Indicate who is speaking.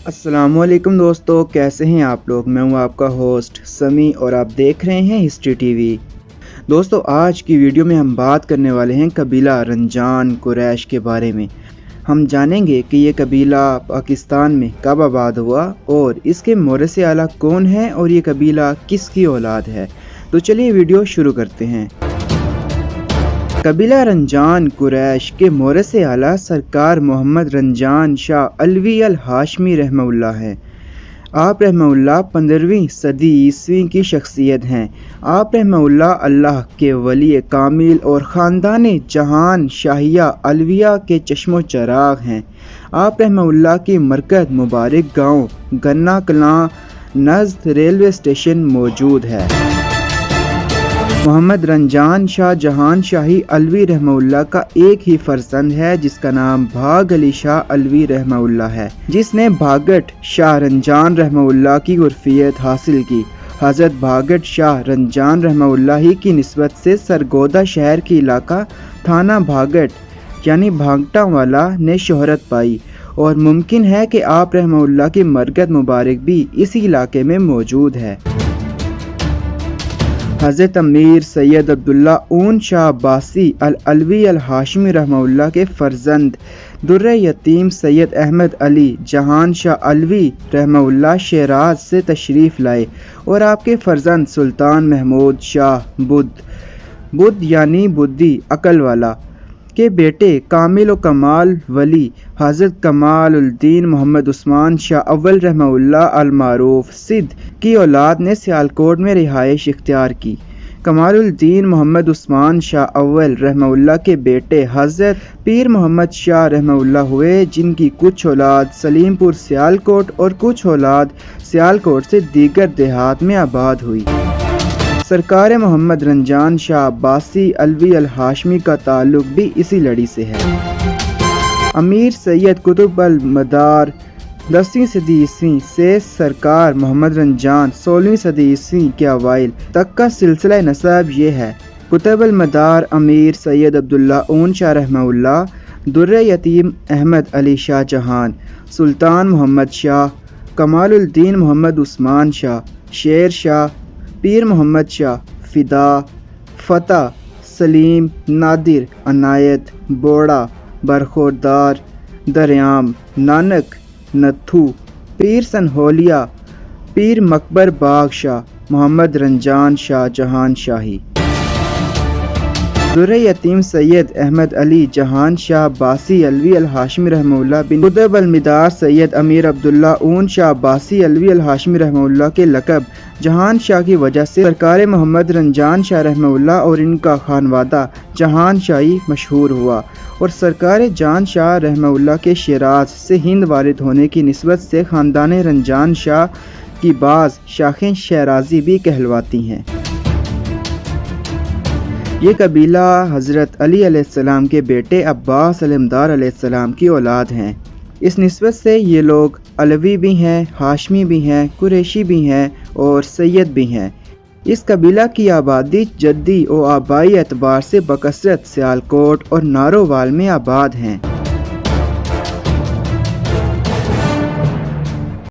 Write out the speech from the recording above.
Speaker 1: अस्सलामुअलैकुम दोस्तों, कैसे हैं आप लोग। मैं हूं आपका होस्ट समी और आप देख रहे हैं हिस्ट्री टीवी। दोस्तों, आज की वीडियो में हम बात करने वाले हैं कबीला रंजान कुरैश के बारे में। हम जानेंगे कि ये कबीला पाकिस्तान में कब आबाद हुआ और इसके मोरस आला कौन है और ये कबीला किसकी औलाद है। तो चलिए वीडियो शुरू करते हैं। कबीला रंजान कुरैश के मोरस आला सरकार मोहम्मद रंजान शाह अलवी अल हाशमी रहमहुल्लाह हैं। आप रहमहुल्लाह 15वीं सदी ईस्वी की शख्सियत हैं। आप रहमहुल्लाह अल्लाह के वली कामिल और ख़ानदान जहान शाहिया अलविया के चश्मो चराग हैं। आप रहमहुल्लाह की मरकज़ मुबारक गाँव गन्ना कलां नज़द रेलवे स्टेशन मौजूद है। मोहम्मद रंजान शाह जहान शाही अलवी रहमहुल्लाह का एक ही फर्जंद है जिसका नाम भाग अली शाह अलवी रहमहुल्लाह है, जिसने भागट शाह रंजान रहमहुल्लाह की उर्फियत हासिल की। हज़रत भागट शाह रंजान रहमहुल्लाह ही की निस्बत से सरगोदा शहर की इलाका थाना भागट यानी भागटा वाला ने शोहरत पाई और मुमकिन है कि आप रहमहुल्लाह की मरकज़ मुबारक भी इसी इलाके में मौजूद है। हज़रत अमीर सैयद अब्दुल्ला ऊन शाह अब्बासी अल अलवी अल हाशमी रहमहुल्लाह के फर्जंद दुर्र यतीम सैयद अहमद अली जहान शाह अलवी रहमहुल्लाह शिराज से तशरीफ़ लाए और आपके फर्जंद सुल्तान महमूद शाह बुद्ध यानी बुद्धि अकल वाला के बेटे कामिल व कमाल वली हज़रत कमाल उल दीन मोहम्मद उस्मान शाह अव्वल रहमहुल्लाह अल मारूफ सिद्ध की औलाद ने सियालकोट में रिहाइश इख्तियार की। कमाल उल दीन मोहम्मद उस्मान शाह अव्वल रहमहुल्लाह के बेटे हज़रत पीर मोहम्मद शाह रहमहुल्लाह हुए, जिनकी कुछ औलाद सलीमपुर सियालकोट और कुछ औलाद सियालकोट से दीगर देहात में आबाद हुई। सरकार मोहम्मद रंजान शाह अब्बासी अलवी अल हाशमी का ताल्लुक भी इसी लड़ी से है। अमीर सैयद कुतुब अल मदार 10वीं सदी ईस्वी से सरकार मोहम्मद रंजान 16वीं सदी ईस्वी के अवाइल तक का सिलसिला नसब ये है। कुतुब अल मदार अमीर सैयद अब्दुल्ला ऊन शाह रहमहुल्लाह, दुर्र यतीम अहमद अली शाह जहान, सुल्तान मोहम्मद शाह, कमाल उल दीन मोहम्मद उस्मान शाह, शेर शाह, पीर मोहम्मद शाह, फिदा, फतह, सलीम, नादिर, अनायत, बोड़ा, बरखोरदार, दरियाम, नानक, नथू, पीर सनहोलिया, पीर मकबर बाग शाह, मोहम्मद रंजान शाह जहान शाही। दुर्र यतीम सैयद अहमद अली जहान शाह अब्बासी अलवी अल हाशमी रहमहुल्लाह बिन कुतुब अल मदार सैयद अमीर अब्दुल्ला ऊन शाह अब्बासी अलवी अल हाशमी रहमहुल्लाह के लक़ब जहान शाह की वजह से सरकार मोहम्मद रंजान शाह रहमहुल्लाह और इनका खानवादा जहान शाही मशहूर हुआ और सरकार जान शाह रहमहुल्लाह के शिराज से हिंद वारिद होने की निस्बत से ख़ानदान रंजान शाह की बाज़ शाखें शहराजी भी कहलवाती हैं। ये कबीला हज़रत अली अलैहिस्सलाम के बेटे अब्बास अलमदार अलैहिस्सलाम की औलाद हैं। इस निस्बत से ये लोग अलवी भी हैं, हाशमी भी हैं, कुरैशी भी हैं और सैयद भी हैं। इस कबीला की आबादी जद्दी और आबाई एतबार से बकसरत सियालकोट और नारोवाल में आबाद हैं।